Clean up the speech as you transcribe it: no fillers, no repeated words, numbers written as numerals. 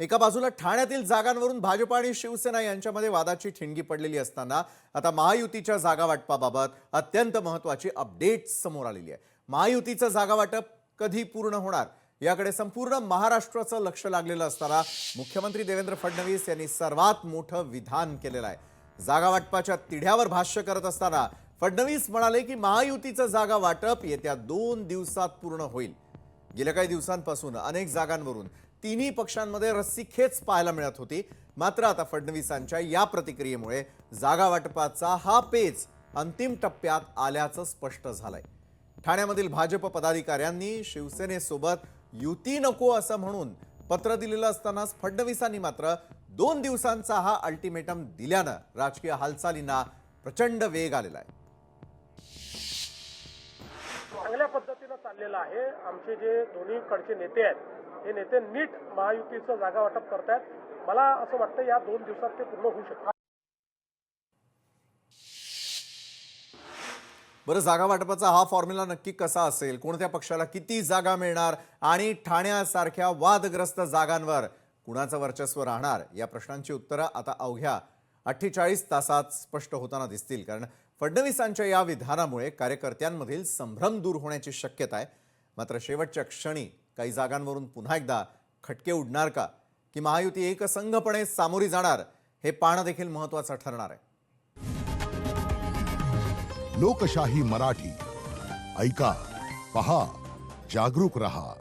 एका बाजूला ठाण्यातील जागांवरून भाजप आणि शिवसेना यांच्यामध्ये वादाची ठिणगी पडलेली असताना आता महायुतीच्या जागा वाटपाबाबत अत्यंत महत्त्वाची अपडेट समोर आलेली आहे। महायुतीचं जागा वाटप कधी पूर्ण होणार याकडे संपूर्ण महाराष्ट्राचं लक्ष लागलेलं असताना मुख्यमंत्री देवेंद्र फडणवीस यांनी सर्वात मोठं विधान केलेलं आहे। जागा वाटपाच्या तिढ्यावर भाष्य करत असताना फडणवीस म्हणाले की महायुतीचं जागा वाटप येत्या 2 दिवसात पूर्ण होईल। गेल्या काही दिवसांपासून अनेक जागांवरून तिन्ही पक्षांमध्ये रस्सीखेच पाहायला मिळत होती। मात्र आता फडणवीसांच्या या प्रतिक्रियेमुळे जागा वाटपाचा हा पेच अंतिम टप्प्यात आल्याचं स्पष्ट झालंय। ठाण्यामधील भाजप पदाधिकाऱ्यांनी शिवसेनेसोबत युती नको असं म्हणून पत्र दिलेलं असतानाच फडणवीसांनी मात्र 2 दिवसांचा हा अल्टिमेटम दिल्यानं राजकीय हालचालींना प्रचंड वेग आलेला आहे। चांगल्या पद्धतीने चाललेलं आहे। आमचे जे दोन्ही कडचे नेते आहेत हे नेते नीट महायुतीचं जागा वाटप करतात। मला असं वाटतं या 2 दिवसात ते पूर्ण होऊ शकतं। बरं, जागा वाटपाचा हा फॉर्म्युला नक्की कसा असेल, कोणत्या पक्षाला किती जागा मिळणार आणि ठाण्यासारख्या वादग्रस्त जागांवर कुणाचं वर्चस्व राहणार या प्रश्नांची उत्तरं आता अवघ्या 48 तासात स्पष्ट होताना दिसतील। कारण फडणवीसांच्या या विधानामुळे कार्यकर्त्यांमधील संभ्रम दूर होण्याची शक्यता आहे। मात्र शेवटच्या क्षणी काही जागांवरून पुन्हा एकदा खटके उडणार का की महायुती एकसंघपणे सामोरी जाणार हे पाहणं देखील महत्त्वाचं ठरणार आहे। लोकशाही मराठी ऐका, पहा, जागरूक रहा।